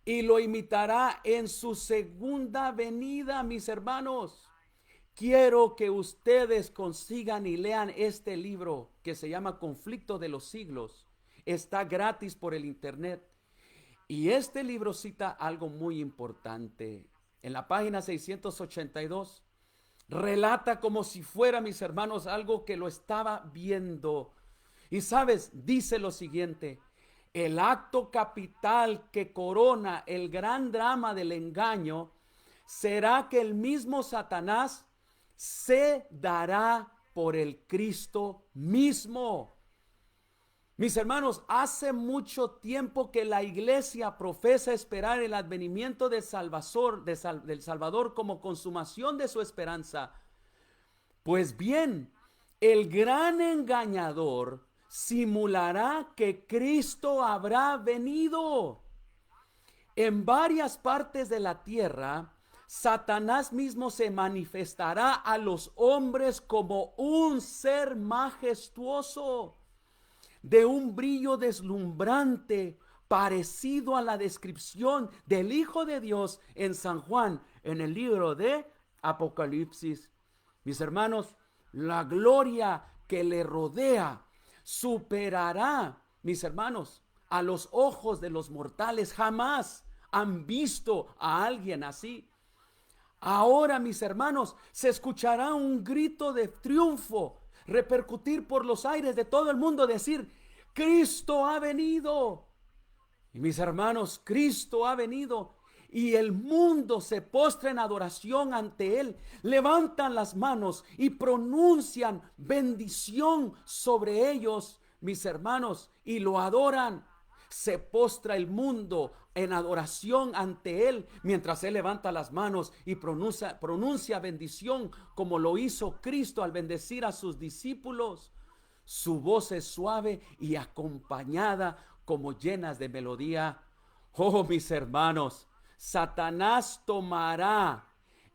y lo imitará en su segunda venida, mis hermanos. Quiero que ustedes consigan y lean este libro que se llama Conflicto de los Siglos. Está gratis por el internet. Y este libro cita algo muy importante. En la página 682, relata como si fuera, mis hermanos, algo que lo estaba viendo. Y sabes, dice lo siguiente: el acto capital que corona el gran drama del engaño será que el mismo Satanás se dará por el Cristo mismo. Mis hermanos, hace mucho tiempo que la iglesia profesa esperar el advenimiento del Salvador como consumación de su esperanza. Pues bien, el gran engañador simulará que Cristo habrá venido. En varias partes de la tierra, Satanás mismo se manifestará a los hombres como un ser majestuoso, de un brillo deslumbrante, parecido a la descripción del Hijo de Dios en San Juan, en el libro de Apocalipsis. Mis hermanos, la gloria que le rodea superará, mis hermanos, a los ojos de los mortales. Jamás han visto a alguien así. Ahora, mis hermanos, se escuchará un grito de triunfo repercutir por los aires de todo el mundo, decir: Cristo ha venido. Y mis hermanos, Cristo ha venido, y el mundo se postra en adoración ante Él. Levantan las manos y pronuncian bendición sobre ellos, mis hermanos, y lo adoran. Se postra el mundo en adoración ante Él, mientras Él levanta las manos y pronuncia bendición, como lo hizo Cristo al bendecir a sus discípulos. Su voz es suave y acompañada, como llenas de melodía. Oh, mis hermanos, Satanás tomará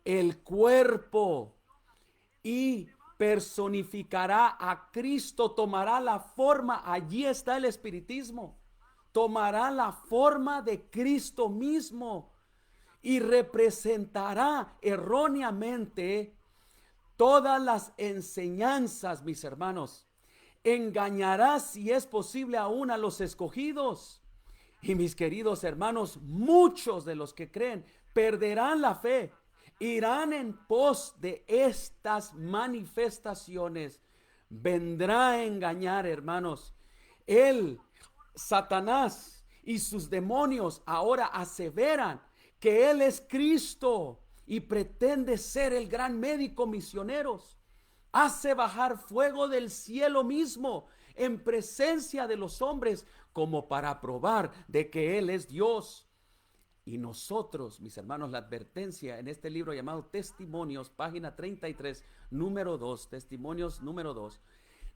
el cuerpo y personificará a Cristo, tomará la forma. Allí está el espiritismo. tomará la forma de Cristo mismo y representará erróneamente todas las enseñanzas, mis hermanos. Engañará, si es posible, aún a los escogidos. Y mis queridos hermanos, muchos de los que creen perderán la fe, irán en pos de estas manifestaciones. Vendrá a engañar, hermanos. Él, Satanás y sus demonios ahora aseveran que Él es Cristo y pretende ser el gran médico misionero. Hace bajar fuego del cielo mismo en presencia de los hombres como para probar de que Él es Dios. Y nosotros, mis hermanos, la advertencia en este libro llamado Testimonios, página 33, número 2, Testimonios número 2,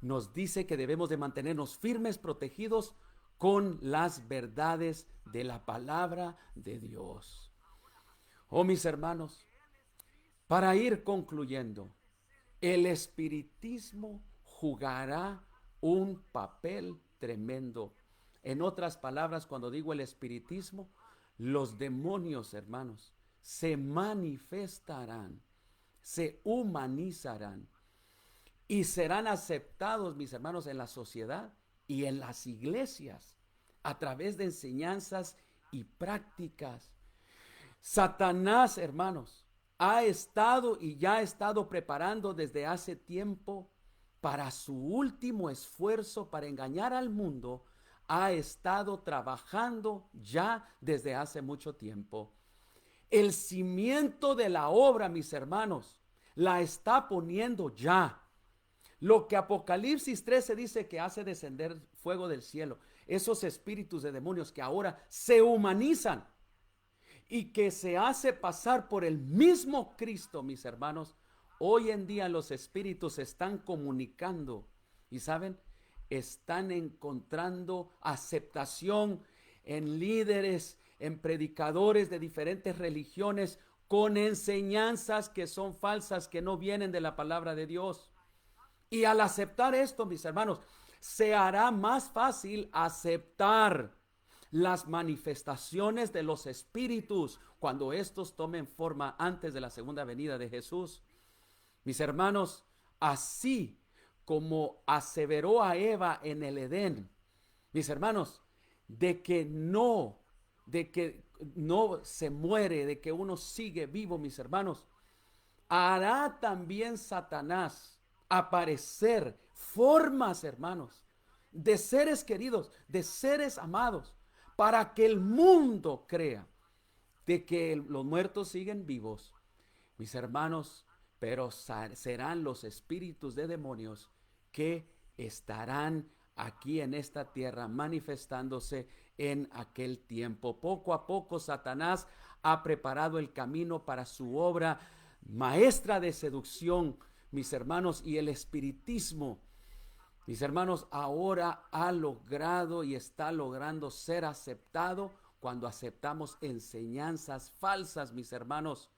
nos dice que debemos de mantenernos firmes, protegidos con las verdades de la palabra de Dios. Oh, mis hermanos, para ir concluyendo, el espiritismo jugará un papel tremendo. En otras palabras, cuando digo el espiritismo, los demonios, hermanos, se manifestarán, se humanizarán y serán aceptados, mis hermanos, en la sociedad y en las iglesias a través de enseñanzas y prácticas. Satanás, hermanos, ha estado y ya ha estado preparando desde hace tiempo para su último esfuerzo para engañar al mundo. Ha estado trabajando ya desde hace mucho tiempo. El cimiento de la obra, mis hermanos, la está poniendo ya. Lo que Apocalipsis 13 dice que hace descender fuego del cielo, esos espíritus de demonios que ahora se humanizan y que se hace pasar por el mismo Cristo, mis hermanos, hoy en día los espíritus se están comunicando y saben, están encontrando aceptación en líderes, en predicadores de diferentes religiones con enseñanzas que son falsas, que no vienen de la palabra de Dios. Y al aceptar esto, mis hermanos, se hará más fácil aceptar las manifestaciones de los espíritus cuando estos tomen forma antes de la segunda venida de Jesús. Mis hermanos, así como aseveró a Eva en el Edén, mis hermanos, de que no se muere, de que uno sigue vivo, mis hermanos, hará también Satanás aparecer formas, hermanos, de seres queridos, de seres amados, para que el mundo crea de que los muertos siguen vivos, mis hermanos, pero serán los espíritus de demonios que estarán aquí en esta tierra manifestándose en aquel tiempo. Poco a poco Satanás ha preparado el camino para su obra maestra de seducción, mis hermanos, y el espiritismo, mis hermanos, ahora ha logrado y está logrando ser aceptado cuando aceptamos enseñanzas falsas, mis hermanos,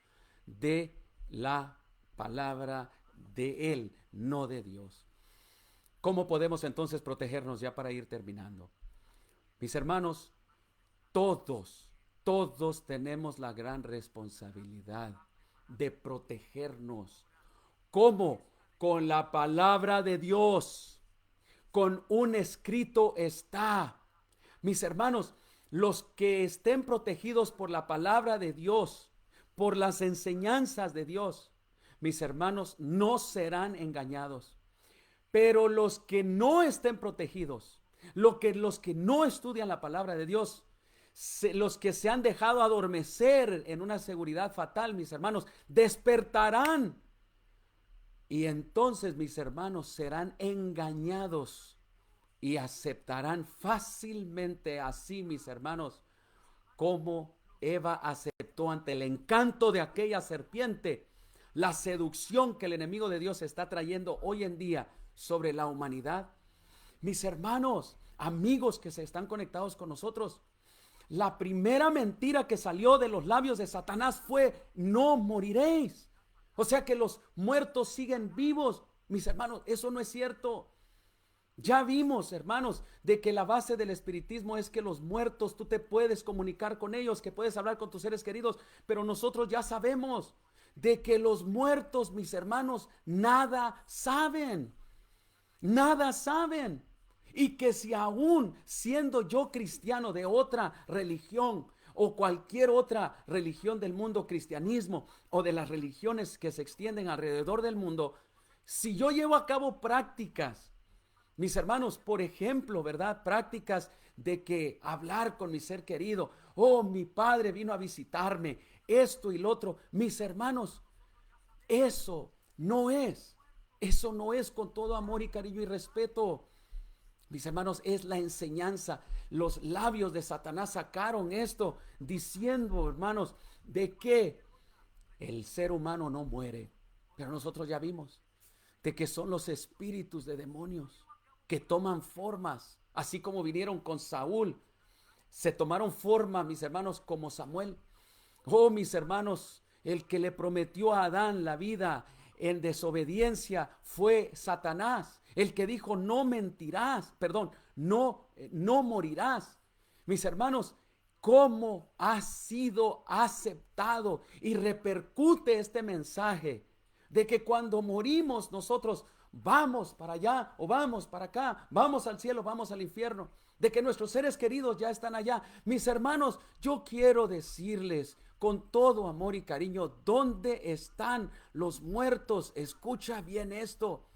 de la palabra de Él, no de Dios. ¿Cómo podemos entonces protegernos ya para ir terminando? Mis hermanos, todos tenemos la gran responsabilidad de protegernos. ¿Cómo? Con la palabra de Dios. Con un escrito está. Mis hermanos, los que estén protegidos por la palabra de Dios, por las enseñanzas de Dios, mis hermanos, no serán engañados. Pero los que no estén protegidos, los que no estudian la palabra de Dios, los que se han dejado adormecer en una seguridad fatal, mis hermanos, despertarán. Y entonces, mis hermanos, serán engañados y aceptarán fácilmente así, mis hermanos, como Eva aceptó ante el encanto de aquella serpiente, la seducción que el enemigo de Dios está trayendo hoy en día sobre la humanidad. Mis hermanos, amigos que se están conectados con nosotros, la primera mentira que salió de los labios de Satanás fue: no moriréis. O sea que los muertos siguen vivos. Mis hermanos, eso no es cierto. Ya vimos, hermanos, de que la base del espiritismo es que los muertos, tú te puedes comunicar con ellos, que puedes hablar con tus seres queridos, pero nosotros ya sabemos de que los muertos, mis hermanos, nada saben, nada saben. Y que si aún siendo yo cristiano de otra religión o cualquier otra religión del mundo, cristianismo o de las religiones que se extienden alrededor del mundo, si yo llevo a cabo prácticas, mis hermanos, por ejemplo, ¿verdad? Prácticas de que hablar con mi ser querido. Oh, mi padre vino a visitarme. Esto y lo otro. Mis hermanos, eso no es. Eso no es con todo amor y cariño y respeto. Mis hermanos, es la enseñanza. Los labios de Satanás sacaron esto diciendo, hermanos, de que el ser humano no muere. Pero nosotros ya vimos de que son los espíritus de demonios que toman formas, así como vinieron con Saúl, se tomaron forma, mis hermanos, como Samuel. Oh, mis hermanos, el que le prometió a Adán la vida en desobediencia fue Satanás. El que dijo no mentirás, perdón, no morirás. Mis hermanos, ¿cómo ha sido aceptado y repercute este mensaje de que cuando morimos nosotros vamos para allá o vamos para acá, vamos al cielo, vamos al infierno, de que nuestros seres queridos ya están allá? Mis hermanos, yo quiero decirles con todo amor y cariño, ¿dónde están los muertos? Escucha bien esto.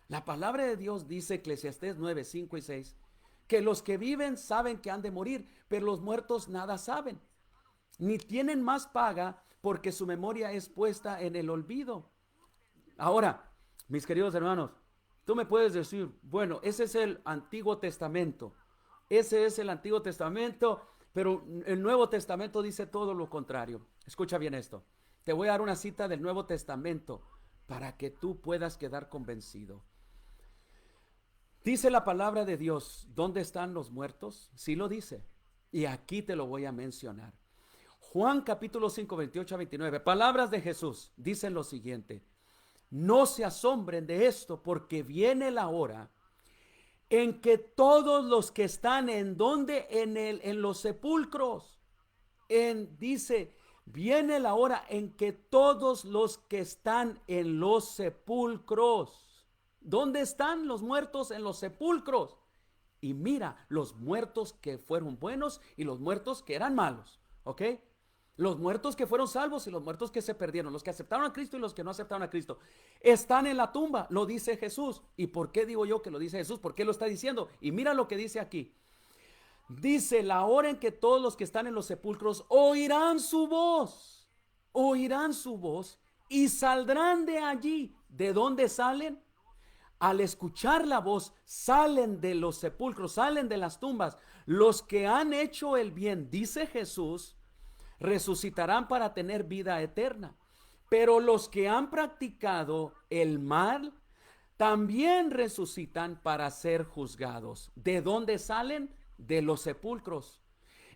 La palabra de Dios dice, Eclesiastés 9, 5 y 6, que los que viven saben que han de morir, pero los muertos nada saben, ni tienen más paga porque su memoria es puesta en el olvido. Ahora, mis queridos hermanos, tú me puedes decir, bueno, ese es el Antiguo Testamento. Ese es el Antiguo Testamento, pero el Nuevo Testamento dice todo lo contrario. Escucha bien esto. Te voy a dar una cita del Nuevo Testamento para que tú puedas quedar convencido. Dice la palabra de Dios, ¿dónde están los muertos? Sí lo dice. Y aquí te lo voy a mencionar. Juan capítulo 5, 28 a 29. Palabras de Jesús dicen lo siguiente. No se asombren de esto, porque viene la hora en que todos los que están en los sepulcros, dice, viene la hora en que todos los que están en los sepulcros, ¿dónde están los muertos? En los sepulcros. Y mira, los muertos que fueron buenos y los muertos que eran malos, ¿ok? Los muertos que fueron salvos y los muertos que se perdieron, los que aceptaron a Cristo y los que no aceptaron a Cristo, están en la tumba, lo dice Jesús. ¿Y por qué digo yo que lo dice Jesús? ¿Por qué lo está diciendo? Y mira lo que dice aquí. Dice, la hora en que todos los que están en los sepulcros oirán su voz y saldrán de allí. ¿De dónde salen? Al escuchar la voz, salen de los sepulcros, salen de las tumbas. Los que han hecho el bien, dice Jesús, resucitarán para tener vida eterna. Pero los que han practicado el mal también resucitan para ser juzgados. ¿De dónde salen? De los sepulcros.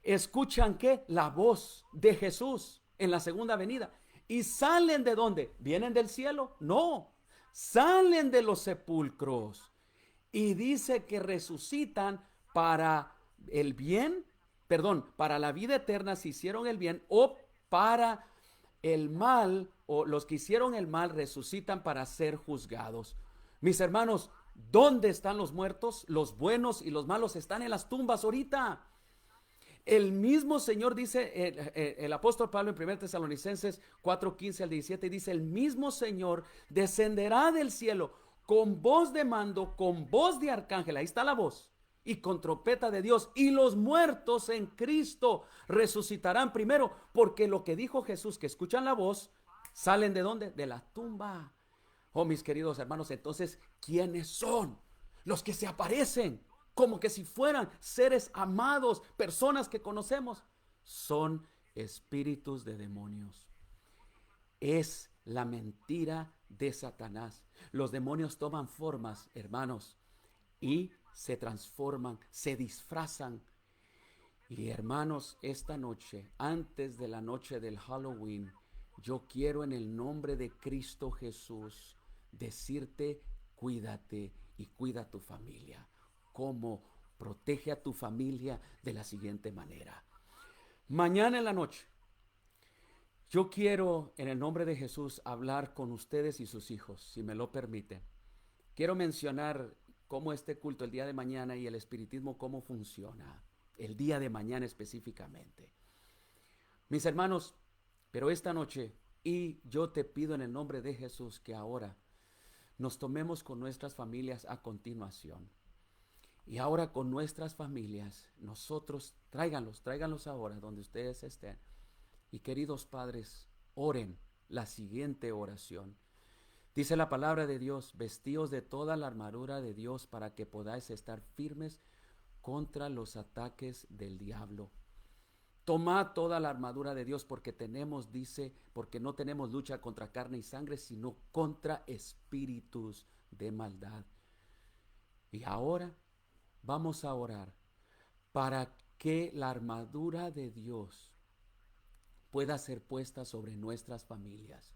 ¿Escuchan qué? La voz de Jesús en la segunda venida. ¿Y salen de dónde? ¿Vienen del cielo? No, salen de los sepulcros. Y dice que resucitan para el bien, perdón, para la vida eterna si hicieron el bien, o para el mal, o los que hicieron el mal resucitan para ser juzgados. Mis hermanos, ¿dónde están los muertos? Los buenos y los malos están en las tumbas ahorita. El mismo Señor dice, el apóstol Pablo en 1 Tesalonicenses 4:15 al 17, dice, el mismo Señor descenderá del cielo con voz de mando, con voz de arcángel, ahí está la voz, y con trompeta de Dios, y los muertos en Cristo resucitarán primero, porque lo que dijo Jesús, que escuchan la voz, salen ¿de dónde? De la tumba. Oh, mis queridos hermanos, entonces, ¿quiénes son los que se aparecen como que si fueran seres amados, personas que conocemos? Son espíritus de demonios. Es la mentira de Satanás. Los demonios toman formas, hermanos, y se transforman, se disfrazan. Y hermanos, esta noche, antes de la noche del Halloween, yo quiero en el nombre de Cristo Jesús decirte, cuídate y cuida a tu familia. ¿Cómo? Protege a tu familia de la siguiente manera. Mañana en la noche, yo quiero en el nombre de Jesús hablar con ustedes y sus hijos, si me lo permiten. Quiero mencionar cómo este culto el día de mañana y el espiritismo, cómo funciona el día de mañana específicamente. Mis hermanos, pero esta noche, y yo te pido en el nombre de Jesús que ahora nos tomemos con nuestras familias a continuación. Y ahora con nuestras familias, nosotros, tráiganlos ahora donde ustedes estén. Y queridos padres, oren la siguiente oración. Dice la palabra de Dios, vestíos de toda la armadura de Dios para que podáis estar firmes contra los ataques del diablo. Tomad toda la armadura de Dios porque porque no tenemos lucha contra carne y sangre, sino contra espíritus de maldad. Y ahora vamos a orar para que la armadura de Dios pueda ser puesta sobre nuestras familias.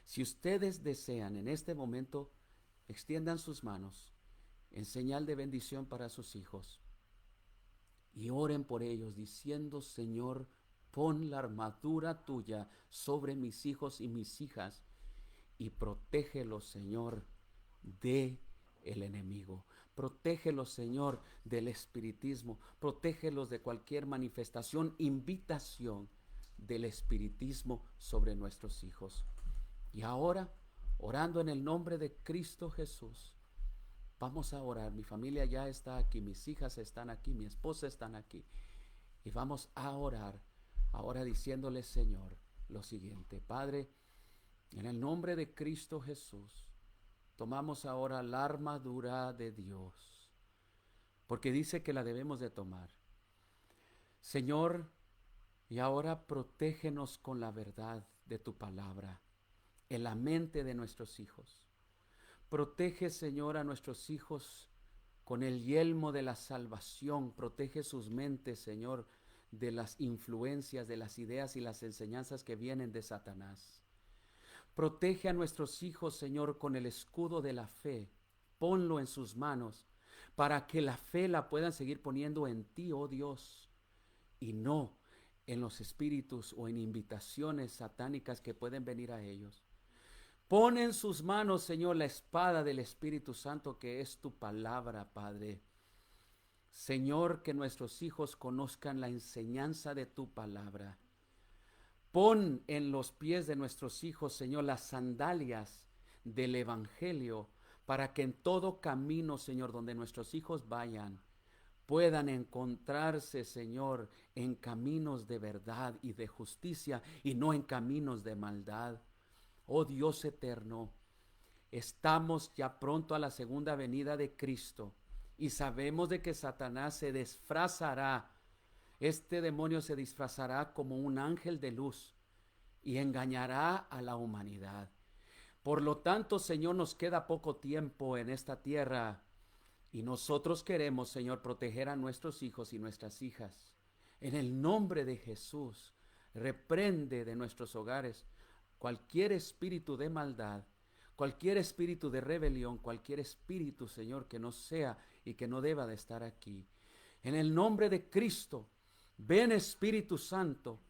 Si ustedes desean en este momento, extiendan sus manos en señal de bendición para sus hijos y oren por ellos diciendo: Señor, pon la armadura tuya sobre mis hijos y mis hijas y protégelos, Señor, de el enemigo. Protégelos, Señor, del espiritismo. Protégelos de cualquier manifestación, invitación del espiritismo sobre nuestros hijos. Y ahora, orando en el nombre de Cristo Jesús, vamos a orar. Mi familia ya está aquí, mis hijas están aquí, mi esposa está aquí. Y vamos a orar ahora diciéndole, Señor, lo siguiente: Padre, en el nombre de Cristo Jesús, tomamos ahora la armadura de Dios, porque dice que la debemos de tomar. Señor, y ahora protégenos con la verdad de tu palabra en la mente de nuestros hijos. Protege, Señor, a nuestros hijos con el yelmo de la salvación. Protege sus mentes, Señor, de las influencias, de las ideas y las enseñanzas que vienen de Satanás. Protege a nuestros hijos, Señor, con el escudo de la fe. Ponlo en sus manos para que la fe la puedan seguir poniendo en ti, oh Dios, y no en los espíritus o en invitaciones satánicas que pueden venir a ellos. Pon en sus manos, Señor, la espada del Espíritu Santo, que es tu palabra, Padre. Señor, que nuestros hijos conozcan la enseñanza de tu palabra. Pon en los pies de nuestros hijos, Señor, las sandalias del Evangelio, para que en todo camino, Señor, donde nuestros hijos vayan, puedan encontrarse, Señor, en caminos de verdad y de justicia y no en caminos de maldad. Oh Dios eterno, estamos ya pronto a la segunda venida de Cristo y sabemos de que Satanás se disfrazará. Este demonio se disfrazará como un ángel de luz y engañará a la humanidad. Por lo tanto, Señor, nos queda poco tiempo en esta tierra y nosotros queremos, Señor, proteger a nuestros hijos y nuestras hijas. En el nombre de Jesús, reprende de nuestros hogares cualquier espíritu de maldad, cualquier espíritu de rebelión, cualquier espíritu, Señor, que no sea y que no deba de estar aquí. En el nombre de Cristo, ven Espíritu Santo,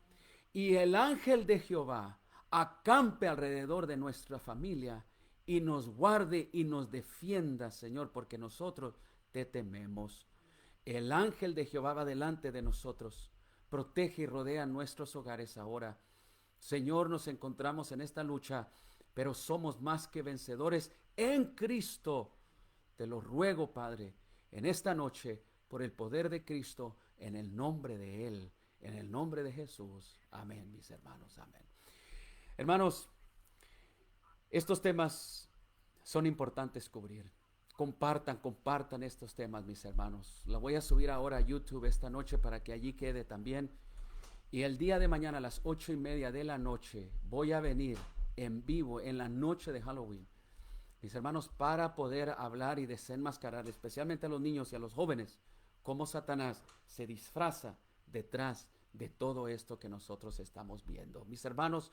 y el ángel de Jehová acampe alrededor de nuestra familia y nos guarde y nos defienda, Señor, porque nosotros te tememos. El ángel de Jehová va delante de nosotros, protege y rodea nuestros hogares ahora. Señor, nos encontramos en esta lucha, pero somos más que vencedores en Cristo. Te lo ruego, Padre, en esta noche, por el poder de Cristo, en el nombre de Él, en el nombre de Jesús. Amén, mis hermanos, amén. Hermanos, estos temas son importantes cubrir. Compartan estos temas, mis hermanos. La voy a subir ahora a YouTube esta noche para que allí quede también. Y el día de mañana a las 8:30 de la noche voy a venir en vivo en la noche de Halloween, mis hermanos, para poder hablar y desenmascarar, especialmente a los niños y a los jóvenes, cómo Satanás se disfraza detrás de todo esto que nosotros estamos viendo. Mis hermanos,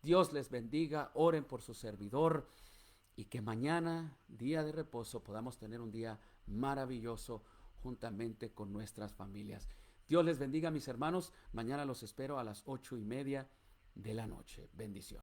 Dios les bendiga, oren por su servidor y que mañana, día de reposo, podamos tener un día maravilloso juntamente con nuestras familias. Dios les bendiga, mis hermanos. Mañana los espero a las 8:30 de la noche. Bendiciones.